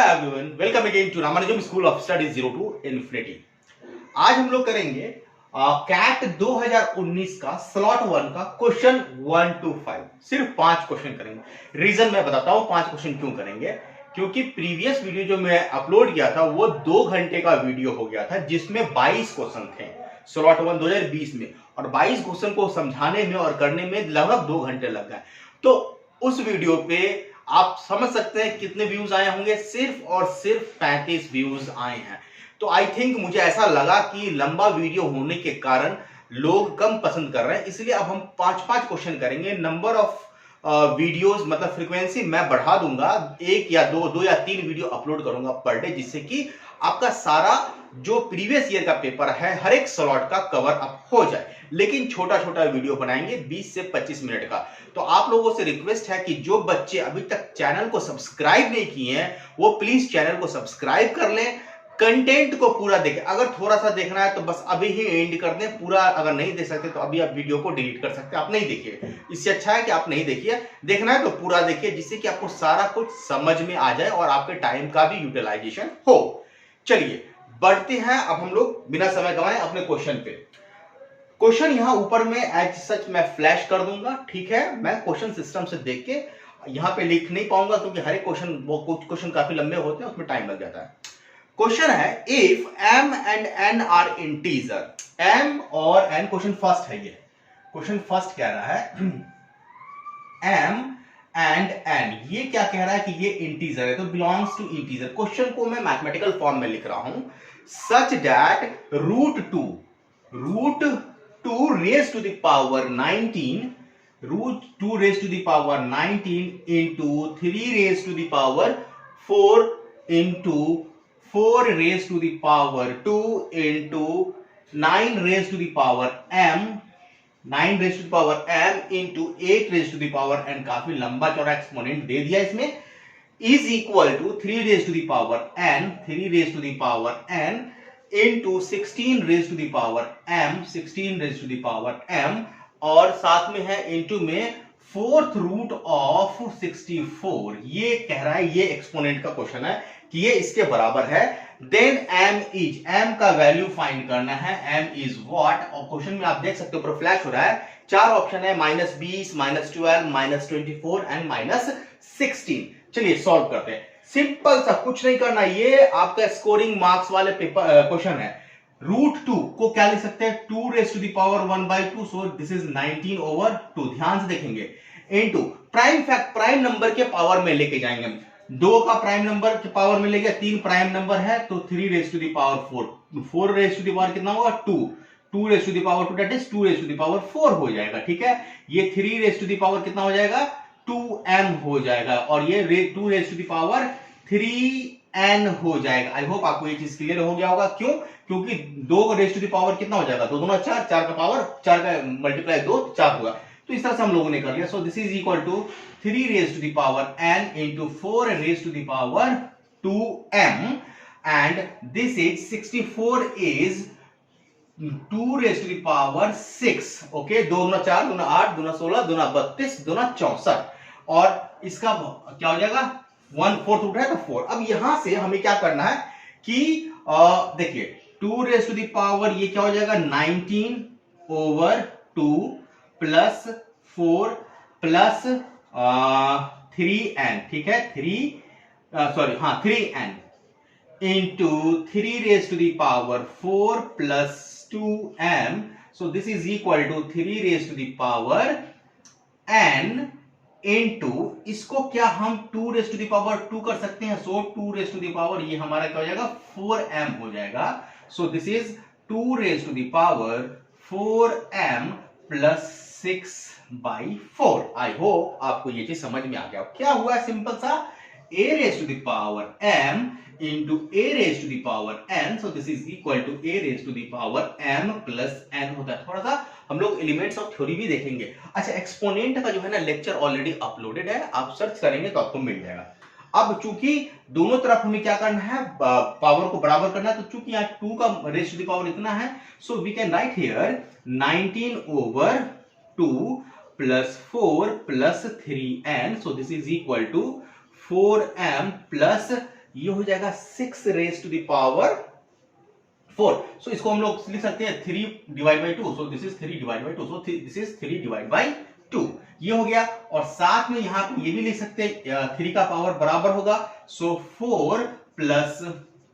Everyone, welcome again to Ramanujam school of studies 0 to infinity. आज हम लोग करेंगे कैट 2019 का स्लॉट 1 का क्वेश्चन 1 to 5। सिर्फ 5 क्वेश्चन करेंगे। रीजन मैं बताता हूं 5 क्वेश्चन क्यों करेंगे, क्योंकि प्रीवियस वीडियो जो मैं अपलोड किया था वो 2 घंटे का वीडियो हो गया था, जिसमें 22 क्वेश्चन थे स्लॉट 1 2020 में, और 22 क्वेश्चन को समझाने में और करने में लगभग 2 घंटे लग गए। तो उस वीडियो पे आप समझ सकते हैं कितने व्यूज आए होंगे। सिर्फ और सिर्फ 35 व्यूज आए हैं। तो आई थिंक मुझे ऐसा लगा कि लंबा वीडियो होने के कारण लोग कम पसंद कर रहे हैं, इसलिए अब हम 5-5 क्वेश्चन करेंगे। नंबर ऑफ वीडियोस मतलब फ्रीक्वेंसी मैं बढ़ा दूंगा, 1 या 2 या 3 वीडियो अपलोड करूंगा पर डे, जिससे कि आपका सारा जो प्रीवियस ईयर का पेपर है हर एक स्लॉट का कवर अप हो जाए। लेकिन छोटा छोटा वीडियो बनाएंगे 20 से 25 मिनट का। तो आप लोगों से रिक्वेस्ट है कि जो बच्चे अभी तक चैनल को सब्सक्राइब नहीं किए हैं वो प्लीज चैनल को सब्सक्राइब कर लें, कंटेंट को पूरा देखें। अगर थोड़ा सा देखना है तो बस अभी ही एंड कर दें, पूरा अगर नहीं देख सकते तो अभी आप वीडियो को डिलीट कर सकते हैं, आप नहीं देखिए। इससे अच्छा है कि आप नहीं देखिए, देखना है तो पूरा देखिए, जिससे कि आपको सारा कुछ समझ में आ जाए और आपके टाइम का भी यूटिलाइजेशन हो। चलिए बढ़ते हैं अब हम लोग बिना समय गंवाए अपने क्वेश्चन पे। क्वेश्चन यहां ऊपर में एज सच मैं फ्लैश कर दूंगा, ठीक है। मैं क्वेश्चन सिस्टम से देख के यहां पे लिख नहीं पाऊंगा, क्योंकि हर एक क्वेश्चन, वो कुछ क्वेश्चन काफी लंबे होते हैं, उसमें टाइम लग जाता है। क्वेश्चन है if m and n are integer, m और n क्वेश्चन फर्स्ट है, ये क्वेश्चन फर्स्ट कह रहा है m एंड n, ये क्या कह रहा है कि ये इंटीजर है, तो बिलोंग्स टू इंटीजर। क्वेश्चन को मैं मैथमेटिकल फॉर्म में लिख रहा हूं, such that root two raise to the power 19, root 2 raise to the power 19 into 3 raise to the power 4 into 4 raise to the power 2 into 9 raise to the power m, 9 raise to the power m into 8 raise to the power n, काफी लंबा चौड़ा exponent दे दिया इसमें, is equal to 3 raise to the power n, 3 raise to the power n into 16 raise to the power m, 16 raise to the power m, और साथ में है इंटू में 4th रूट ऑफ 64। ये कह रहा है, ये एक्सपोनेंट का क्वेश्चन है कि ये इसके बराबर है। देन m इज, m का वैल्यू फाइंड करना है, m इज व्हाट। और क्वेश्चन में आप देख सकते हो ऊपर फ्लैश हो रहा है, 4 ऑप्शन है, -20, -12, -24 एंड -16। चलिए सॉल्व करते हैं। सिंपल सा, कुछ नहीं करना, ये आपका स्कोरिंग मार्क्स वाले पेपर क्वेश्चन है। रूट 2 को क्या लिख सकते हैं, 2 raise to the power 1/2, so this is 19/2। ध्यान से देखेंगे, into prime fact, prime number के पावर में लेके जाएंगे हम। 2 का प्राइम नंबर के पावर में ले गया, 3 प्राइम नंबर है तो 3 raise to the power 4, 4 raise to the power कितना होगा 2, 2 raise to the power 2 that is 2 raise to the power 4 हो जाएगा, ठीक है। ये 3 रेज टू द पावर कितना हो जाएगा 2m हो जाएगा, और ये 2 raise to the power 3n हो जाएगा। आई होप आपको ये चीज क्लियर हो गया होगा। क्यों? क्योंकि 2 रेज टू द पावर कितना हो जाएगा, 2 दूना 4, 4 का पावर 4 का मल्टीप्लाई 2 4 होगा। तो इस तरह से हम लोगों ने कर लिया। So this is equal to 3 raise to the power n into 4 raise to the power 2m, and this is 64 is 2 raise to the power 6। Okay, 2 दूना 4, 2 दूना 8, 2 दूना 16, 2 दूना 32, 2 दूना 64, और इसका क्या हो जाएगा 1/4 रूट है तो 4। अब यहां से हमें क्या करना है कि देखिए 2 रेज टू द पावर ये क्या हो जाएगा 19/2 प्लस 4 प्लस 3n, ठीक है, 3n into 3 raise to the power 4 plus 2m, so this is equal to 3 raise to the power n into, इसको क्या हम 2 रेज टू द पावर 2 कर सकते हैं, so 2 raise to the power ये हमारा क्या हो जाएगा 4m हो जाएगा। So this is 2 raise to the power 4m plus 6/4। I hope आपको ये चीज समझ में आ गया। क्या हुआ, सिंपल सा, a raise to the power m into a raise to the power n, so this is equal to a raise to the power m plus n होता है। थोड़ा सा हम लोग एलिमेंट्स ऑफ थ्योरी भी देखेंगे। अच्छा, एक्सपोनेंट का जो है ना लेक्चर ऑलरेडी अपलोडेड है, आप सर्च करेंगे तो आपको मिल जाएगा। अब चूंकि दोनों तरफ हमें क्या करना है, पावर को बराबर करना है, तो चूंकि यहाँ 2 का रेज टू द पावर इतना है, so we can write here 19/2 plus 4 plus 3n, so this is equal to 4m plus ये हो जाएगा 6 raise to the power 4। So इसको हम लोग लिख सकते हैं 3 divide by 2। So this is 3 divide by 2। So this is 3 divide by 2। ये हो गया। और साथ में यहां पे ये भी लिख सकते हैं 3 का पावर बराबर होगा, so 4 plus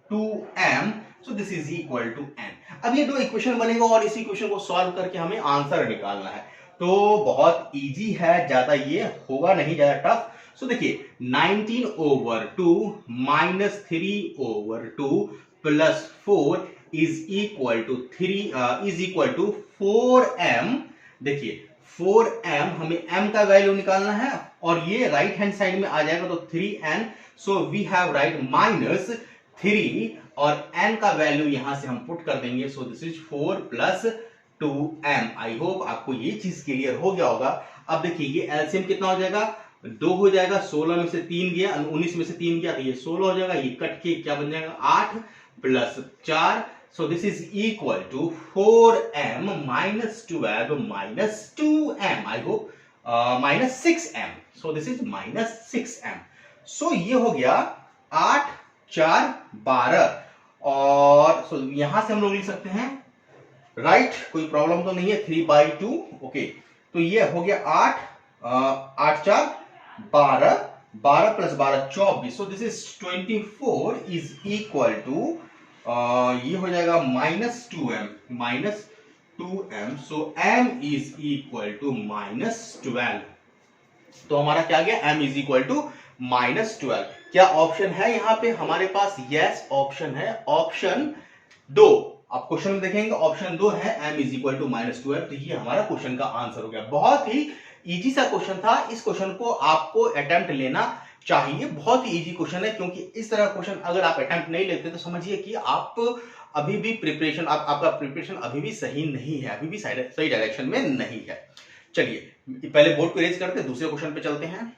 2m, so this is equal to n। अब ये दो इक्वेशन बनेगा और इस इक्वेशन को सॉल्व करके हमें आंसर निकालना है। तो बहुत इजी है, ज्यादा ये होगा नहीं, ज्यादा टफ। सो देखिए 19/2 minus 3/2 plus 4 is equal to 4m। देखिए 4m, हमें m का वैल्यू निकालना है और ये राइट हैंड साइड में आ जाएगा तो 3n। So we have write minus 3 और n का वैल्यू यहां से हम पुट कर देंगे। सो this is 4 plus 2m। I hope आपको ये चीज क्लियर हो गया होगा। अब देखिए ये एलसीएम कितना हो जाएगा, 2 हो जाएगा, 16 में से 3 गया, 19 में से 3 गया तो ये 16 हो जाएगा। ये कट के क्या बन जाएगा, 8 plus 4। So this is equal to 4m minus 12 minus 2m। I hope minus 6m। So this is minus 6m। सो ये हो गया 8 4 12। और सो यहां से हम लोग लिख सकते हैं राइट, कोई प्रॉब्लम तो नहीं है, 3/2। ओके, तो ये हो गया 8 4 12, 12 plus 12 24। So this is 24 is equal to ये हो जाएगा minus 2m। So m is equal to minus 12। तो हमारा क्या गया, m is equal to minus 12। क्या ऑप्शन है यहाँ पे हमारे पास? यस, ऑप्शन है, ऑप्शन 2। आप क्वेश्चन में देखेंगे ऑप्शन 2 है, m is equal to minus 12। तो ये हमारा क्वेश्चन का आंसर हो गया। बहुत ही इजी सा क्वेश्चन था। इस क्वेश्चन को आपको अटेम्प्ट लेना चाहिए, बहुत ही इजी क्वेश्चन है। क्योंकि इस तरह क्वेश्चन अगर आप अटेम्प्ट नहीं लेते तो समझिए कि आप अभी भी प्रिपरेशन, आपका प्रिपरेशन अभी भी सही नहीं है, अभी भी सही डायरेक्शन में नहीं है। चलिए पहले बोर्ड को इरेज करते हैं, दूसरे क्वेश्चन पे चलते हैं।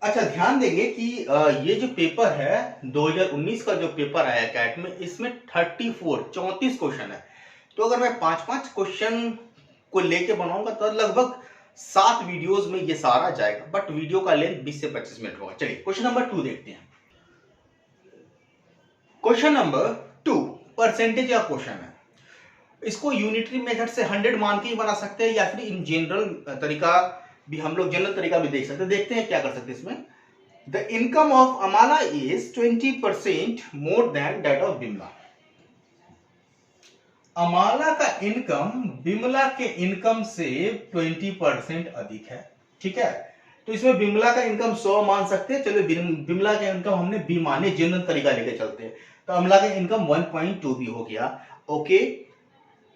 अच्छा, ध्यान देंगे कि ये जो पेपर है 2019 का जो पेपर आया कैट में, इसमें 34 क्वेश्चन है। तो अगर मैं 5-5 क्वेश्चन को लेके बनाऊंगा तो लगभग 7 वीडियोस में ये सारा जाएगा, बट वीडियो का लेंथ 20 से 25 मिनट होगा। चलिए क्वेश्चन नंबर 2 देखते हैं। क्वेश्चन नंबर 2 परसेंटेज का क्वेश्चन है। इसको यूनिटरी मेथड से 100 मान के ही बना सकते हैं, या फिर इन जनरल तरीका भी, हम लोग जनरल तरीका भी देख सकते हैं। देखते हैं क्या कर सकते हैं इसमें। The income of Amala is 20% more than that of Bimla. Amala का इनकम बिमला के इनकम से 20% अधिक है, ठीक है। तो इसमें बिमला का इनकम 100 मान सकते हैं। चलो बिमला का इनकम हमने बी माने, जनरल तरीका लेके चलते हैं। तो अमला का इनकम 1.2 भी हो गया। Okay,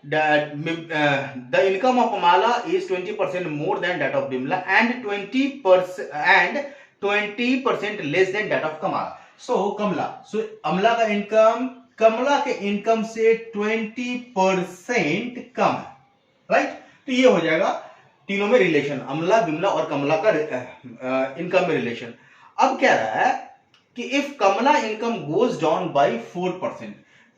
the income of Amala is 20% more than that of Bimla and 20% less than that of Kamala. So Kamala, so Amla का इनकम कमला के इनकम से 20% कम है, राइट। तो ये हो जाएगा तीनों में रिलेशन, अमला, बिमला और कमला का इनकम में रिलेशन। अब क्या रहा है कि if Kamala income goes down by 4%,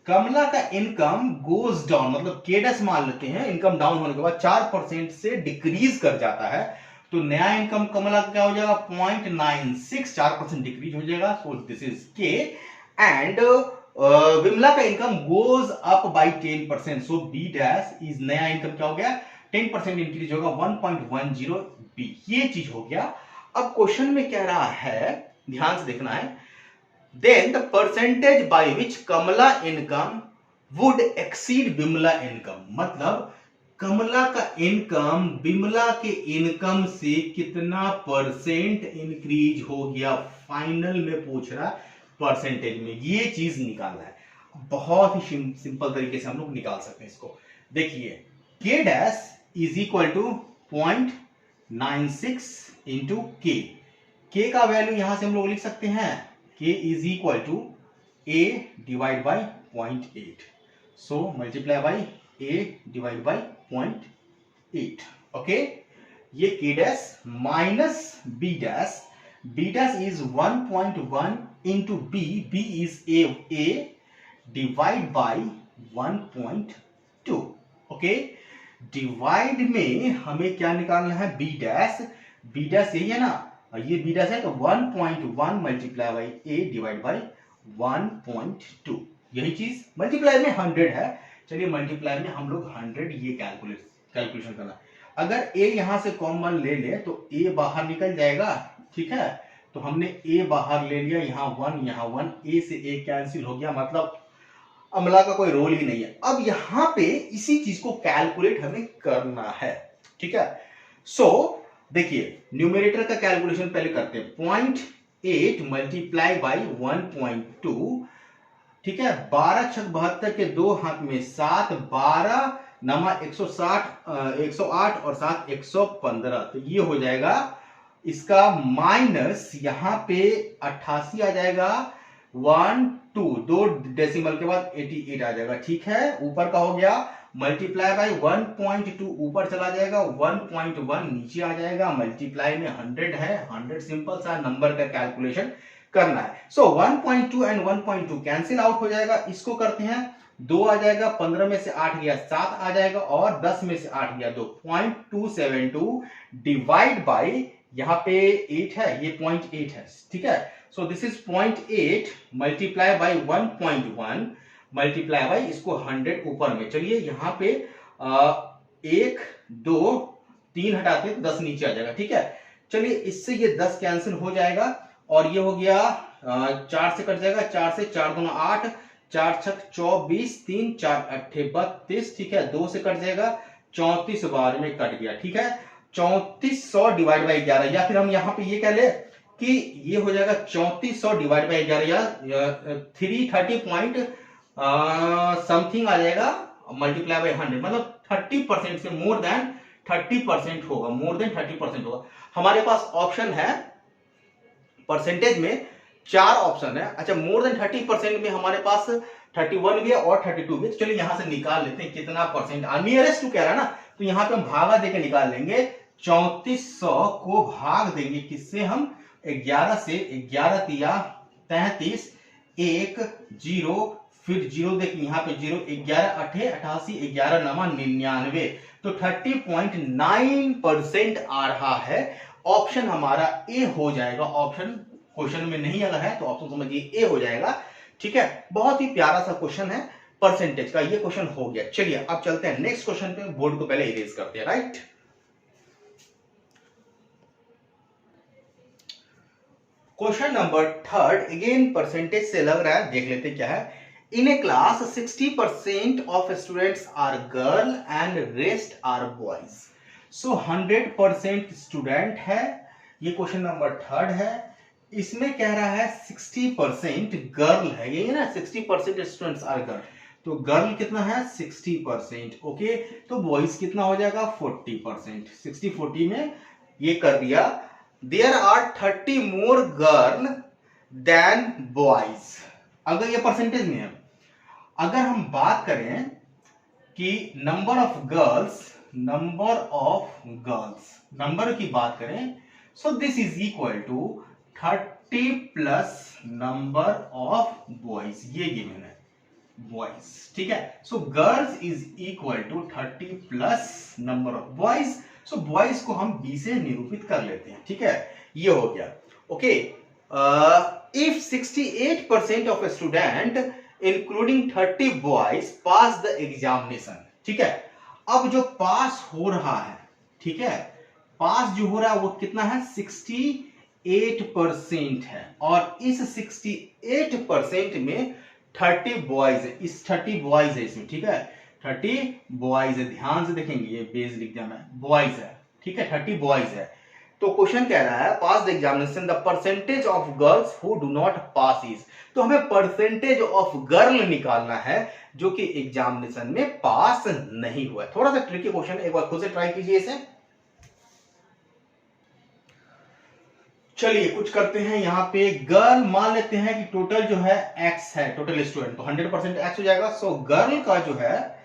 Kamala का इनकम गोज डाउन मतलब केडस मान लेते हैं, इनकम डाउन होने के बाद 4% से डिक्रीज कर जाता है, तो नया इनकम कमला का क्या हो जाएगा 0.96, 4% डिक्रीज हो जाएगा। So this is K. And Vimala का income goes up by 10%, so B dash is नया इनकम क्या हो गया 10% इंक्रीज होगा 1.10 बी। ये चीज हो गया। अब क्वेश्चन में कह रहा है, ध्यान से देखना है, then the percentage by which Kamala income would exceed Bimala income, मतलब कमला का इनकम बिमला के इनकम से कितना परसेंट इंक्रीज हो गया, फाइनल में पूछ रहा परसेंटेज में, ये चीज निकालना है। बहुत ही सिंपल तरीके से हम लोग निकाल सकते हैं इसको। देखिए k dash is equal to 0.96 into K का वैल्यू यहां से हम लोग लिख सकते हैं k is equal to a divided by 0.8, so multiply by a divided by 0.8. okay, ये k dash minus b dash is 1.1 into b is a divide by 1.2. okay, divide में हमें क्या निकालना है b dash यही है ना, और ये बी डैश है तो 1.1 multiply by A divide by 1.2, यही चीज मल्टीप्लाई में 100 है। चलिए मल्टीप्लाई में हम लोग 100 ये कैलकुलेशन करना। अगर ए यहां से कॉमन ले ले तो ए बाहर निकल जाएगा, ठीक है। तो हमने ए बाहर ले लिया, यहाँ 1, ए से ए कैंसिल हो गया, मतलब अमला का कोई रोल ही नहीं है। अब यहां पे इसी चीज को कैलकुलेट हमें करना है, ठीक है। सो देखिए न्यूमरेटर का कैलकुलेशन पहले करते हैं। 0.8 मल्टीप्लाई बाई 1.2, ठीक है। 12 छक 72 के 2 हाथ में 7, 12 नमा 108 और 7 115, तो ये हो जाएगा इसका माइनस यहाँ पे 88 आ जाएगा, 1 2 दो डेसिमल के बाद 88 आ जाएगा, ठीक है। ऊपर का हो गया मल्टीप्लाई बाई 1.2 ऊपर चला जाएगा, 1.1 नीचे आ जाएगा, मल्टीप्लाई में 100 है, 100 सिंपल सा नंबर का कैलकुलेशन करना है। सो 1.2 एंड 1.2 कैंसिल आउट हो जाएगा, इसको करते हैं, 2 आ जाएगा, 15 में से 8 गया 7 आ जाएगा, और 10 में से 8 गया 2, 0.272 डिवाइड बाई यहाँ पे 8 है, ये 0.8 है, ठीक है। सो this is 0.8 multiply by 1.1 multiply by इसको 100 ऊपर में। चलिए यहाँ पे 1 2 3 हटाते हैं तो 10 नीचे आ जाएगा, ठीक है। चलिए इससे ये 10 कैंसिल हो जाएगा, और ये हो गया 4 से कट जाएगा, 4 से 4 दूना 8, 4 छक 24, 3 4 8 32, ठीक है। 2 से कट जाएगा, 34 बार में कट गया, ठीक है। 3400 डिवाइड बाई 11, या फिर हम यहाँ पे ये कह ले कि ये हो जाएगा 3400 डिवाइड बाई 11, या 330 पॉइंट समथिंग आ जाएगा मल्टीप्लाई बाई 100, मतलब 30% से मोर देन 30% होगा, मोर देन 30% होगा। हमारे पास ऑप्शन है परसेंटेज में 4 ऑप्शन है। अच्छा मोर देन 30% में हमारे पास 31 भी है और 32 भी है। चलिए यहां से निकाल लेते हैं कितना परसेंट, नियरेस्ट टू कह रहा है ना, तो यहां पे हम भागा देके निकाल लेंगे। 3400 को भाग देंगे किससे, हम 11 से, 11 तिया 33, 1 0 फिर 0, देखिए यहाँ पे 0, 11 8 88, 11 नमा 99, तो 30.9% आ रहा है। ऑप्शन हमारा ए हो जाएगा, ऑप्शन क्वेश्चन में नहीं अगर है तो ऑप्शन समझिए ए हो जाएगा, ठीक है। बहुत ही प्यारा सा क्वेश्चन है परसेंटेज का, ये क्वेश्चन हो गया। चलिए अब चलते हैं नेक्स्ट क्वेश्चन पे, बोर्ड को पहले इरेज करते हैं, right. Question number 3 again percentage से लग रहा है, देख लेते क्या है। In a class, 60% of students are girl and rest are boys. So 100% student है, ये क्वेश्चन नंबर 3 है। इसमें कह रहा है 60% गर्ल है, ये ना 60% स्टूडेंट्स आर गर्ल, तो गर्ल कितना है 60%, ओके। तो बॉयज कितना हो जाएगा 40%, 60-40 में ये कर दिया। There are 30 more girl than boys, अगर ये परसेंटेज में है। अगर हम बात करें कि नंबर ऑफ गर्ल्स, नंबर की बात करें, so this is equal to 30 plus number of boys, ये गिवन है बॉयज, ठीक है। So girls is equal to 30 plus number of boys. So boys को हम बी से निरूपित कर लेते हैं, ठीक है, ये हो गया, okay. If 68% of student including 30 boys pass the examination, ठीक है। अब जो पास हो रहा है, ठीक है, पास जो हो रहा है वो कितना है 68% है, और इस 68% में 30 बॉयज है, इस 30 बॉयज है इसमें, ठीक है, 30 बॉयज है, ध्यान से देखेंगे ये बेस्ड एग्जाम है, बॉयज है, ठीक है, 30 बॉयज है। तो क्वेश्चन कह रहा है pass the examination the percentage of girls who do not pass is, तो हमें परसेंटेज ऑफ गर्ल निकालना है जो कि एग्जामिनेशन में पास नहीं हुआ। थोड़ा सा ट्रिकी क्वेश्चन, एक बार खुद से ट्राई कीजिए इसे। चलिए कुछ करते हैं, यहाँ पे गर्ल मान लेते हैं कि टोटल जो है एक्स है, टोटल स्टूडेंट, तो 100% एक्स हो जाएगा। सो गर्ल का जो है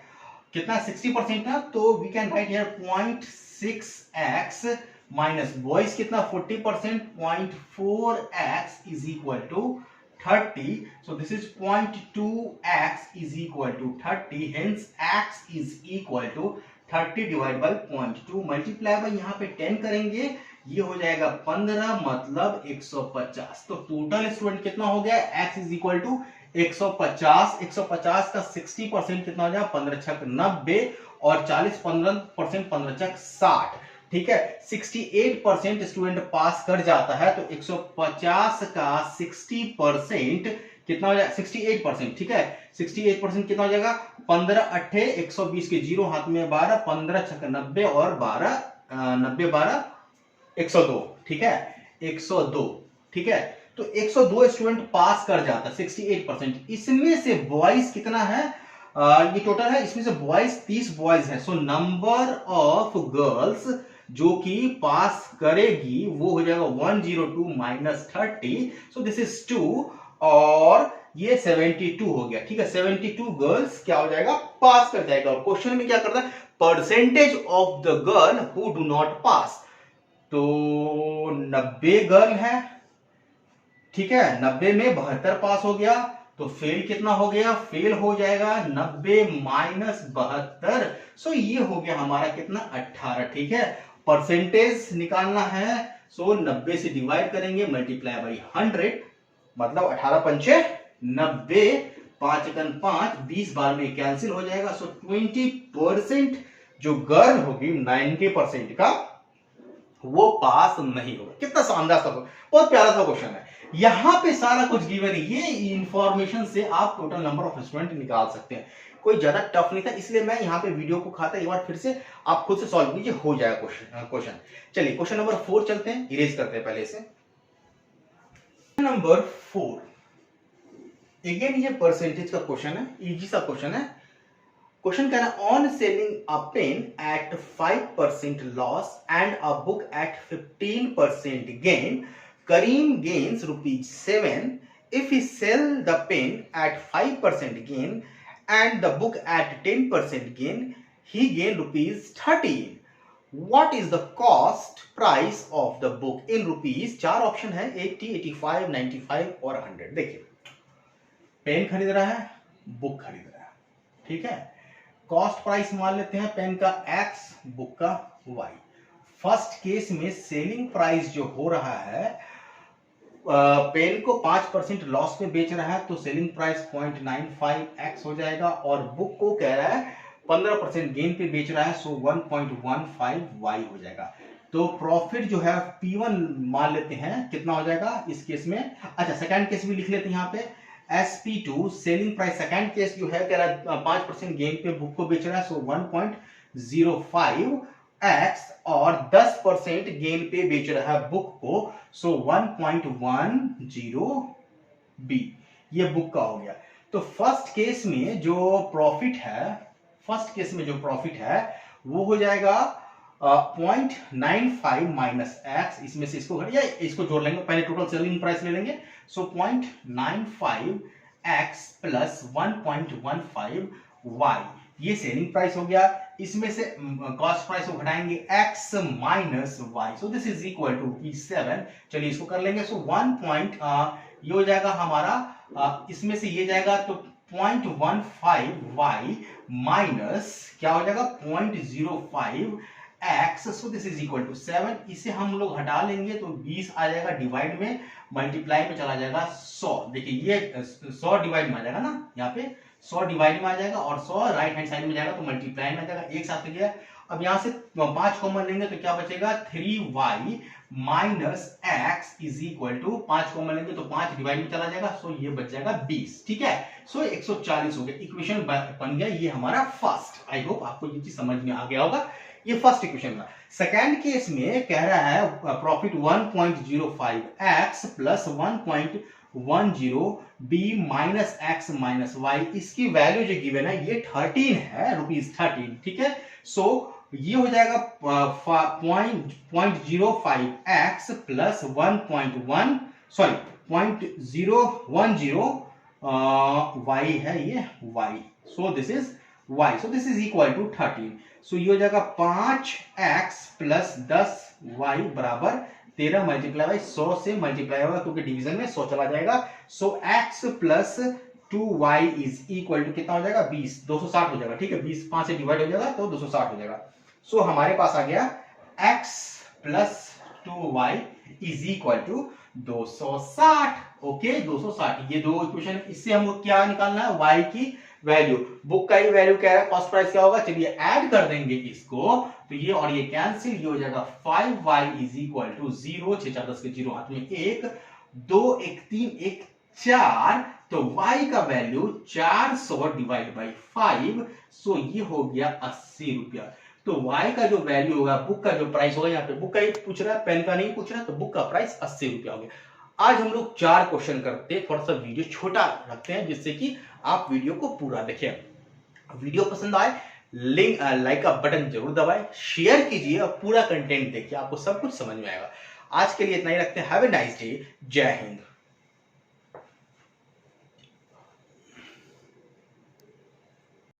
कितना 60% है, तो we can write here 0.6x minus boys कितना 40%, 0.4x is equal to 30, so this is 0.2x is equal to 30, hence x is equal to 30 divided by 0.2 multiply by यहाँ पे 10 करेंगे, ये हो जाएगा 15 मतलब 150। तो टोटल स्टूडेंट कितना हो गया, x इज इक्वल टू 150। 150 का 60% कितना हो जाएगा, 15 छक 90 और 40 15% 15 छक 60। ठीक है, 68% स्टूडेंट पास कर जाता है। तो 150 का 60% कितना हो जाएगा, 68%। ठीक है, 68% कितना हो जाएगा, 15 अट्ठे 120 के जीरो हाथ में 12, 15 छक 90 और 12 90 12 102। ठीक है, 102। ठीक है, तो 102 स्टूडेंट पास कर जाता है, 68%। इसमें से बॉयज कितना है, ये टोटल है, इसमें से बॉयज 30 बॉयज है। सो नंबर ऑफ गर्ल्स जो कि पास करेगी वो हो जाएगा 102 माइनस 30। सो दिस इज 2 और ये 72 हो गया। ठीक है, 72 गर्ल्स क्या हो जाएगा, पास कर जाएगा। और क्वेश्चन में क्या करता है, percentage of the girl who do not पास। तो 90 गर्ल है। ठीक है, 90 में 72 पास हो गया। तो फेल कितना हो गया, फेल हो जाएगा 90 माइनस 72। सो ये हो गया हमारा कितना, 18। ठीक है, परसेंटेज निकालना है। सो 90 से डिवाइड करेंगे, मल्टीप्लाई बाई 100, मतलब 18 पंचे 90, 5 एकन 5, 20 बार में कैंसिल हो जाएगा। सो 20% जो गर्ल होगी 90% का वो पास नहीं होगा। कितना शानदार सा, बहुत प्यारा सा क्वेश्चन है। यहां पे सारा कुछ गिवन है, ये इंफॉर्मेशन से आप टोटल नंबर ऑफ स्टूडेंट निकाल सकते हैं। कोई ज्यादा टफ नहीं था, इसलिए मैं यहां पे वीडियो को खाता एक बार फिर से आप खुद से सॉल्व कीजिए, हो जाएगा क्वेश्चन। चलिए क्वेश्चन नंबर 4 चलते हैं, इरेज करते हैं पहले से। नंबर 4 अगेन ये परसेंटेज का क्वेश्चन है, इजी सा क्वेश्चन है। क्वेश्चन कह रहा है, on selling a pen at 5% loss and a book at 15% gain, Kareem gains ₹7 if he sell the pen at 5% gain and the book at 10% gain, he gain ₹13। What is the cost price of the book in rupees? 4 option है, 80, 85, 95 और 100। देखिए, pen खरीद रहा है, book खरीद रहा है। ठीक है, कॉस्ट प्राइस मान लेते हैं पेन का x, बुक का y। फर्स्ट केस में सेलिंग प्राइस जो हो रहा है, पेन को 5% लॉस में बेच रहा है, तो सेलिंग प्राइस 0.95x हो जाएगा। और बुक को कह रहा है 15% गेन पे बेच रहा है, सो 1.15y हो जाएगा। तो प्रॉफिट जो है P1 मान लेते हैं, कितना हो जाएगा इस केस में। अच्छा, सेकंड केस भी लिख लेते हैं यहाँ पे, SP2 selling price, second case जो है कह रहा है 5% गेन पे बुक को बेच रहा है, सो 1.05x और 10% गेन पे बेच रहा है बुक को, सो 1.10b। ये बुक का हो गया। तो फर्स्ट केस में जो प्रॉफिट है, फर्स्ट केस में जो प्रॉफिट है वो हो जाएगा 0.95 माइनस एक्स, इसमें से इसको घटिया इसको जोड़ लेंगे, पहले टोटल सेलिंग प्राइस ले लेंगे। सो 0.95x प्लस 1.15y, ये सेलिंग प्राइस हो गया। इसमें से कॉस्ट प्राइस को घटाएंगे x minus y, so this is equal to P7। चलिए इसको कर लेंगे। सो ये हो जाएगा हमारा, इसमें से ये जाएगा तो 0.15y माइनस क्या हो जाएगा 0.05x, so this is equal to 7। इसे हम लोग हटा लेंगे तो 20 आ जाएगा, डिवाइड में मल्टीप्लाई में चला जाएगा 100। देखिए ये 100 डिवाइड में आ जाएगा ना, यहाँ पे 100 डिवाइड में आ जाएगा और 100 राइट हैंड साइड में जाएगा तो मल्टीप्लाई में आ जाएगा, एक साथ गया। अब यहां से 5 कॉमन लेंगे तो क्या बचेगा 3y minus x is equal to 5 common लेंगे तो 5 डिवाइड में चला जाएगा, सो ये बच जाएगा 20। ठीक है, सो 140 हो गया। इक्वेशन बन गया ये हमारा फर्स्ट। आई होप आपको ये चीज समझ में आ गया होगा। ये फर्स्ट इक्वेशन था। सेकेंड केस में कह रहा है profit 1.05x plus 1.10b minus x minus y, इसकी वैल्यू जो गिवन है ये 13 है, ₹13। ठीक है, सो ये हो जाएगा 0.05x प्लस 0.10 y है ये y, so this is y, so this is equal to 13। सो ये हो जाएगा 5x प्लस 10y बराबर 13 मल्टीप्लाई बाई 100 से मल्टीप्लाई होगा क्योंकि डिवीजन में 100 चला जाएगा। So x plus 2y is equal to कितना हो जाएगा 20, 260 हो जाएगा। ठीक है, 20 5 से डिवाइड हो जाएगा तो 260 हो जाएगा। सो हमारे पास आ गया x plus 2y is equal to 260। Okay 260, ये दो इक्वेशन, इससे हमको क्या निकालना है, y की वैल्यू। बुक का ही वैल्यू क्या है, कॉस्ट प्राइस क्या होगा, चलिए ऐड कर देंगे इसको, तो ये और ये कैंसिल, ये हो जाएगा 5y इज इक्वल टू 0, 6 4 10 के 0 हाथ में 1, 2 1 3 1 4, तो y का वैल्यू 400 डिवाइड बाई 5, सो ये हो गया 80 रुपया। तो y का जो वैल्यू होगा, बुक का जो प्राइस होगा, यहाँ पे बुक का ही पूछ रहा है, पेन का नहीं पूछ रहा, तो बुक का प्राइस 80 रुपया हो गया। आज हम लोग 4 क्वेश्चन करते हैं, थोड़ा सा वीडियो छोटा रखते हैं जिससे कि आप वीडियो को पूरा देखें। वीडियो पसंद आए लिंक लाइक का बटन जरूर दबाएं, शेयर कीजिए और पूरा कंटेंट देखिए, आपको सब कुछ समझ में आएगा। आज के लिए इतना ही रखते हैं। Have a nice day. जय हिंद।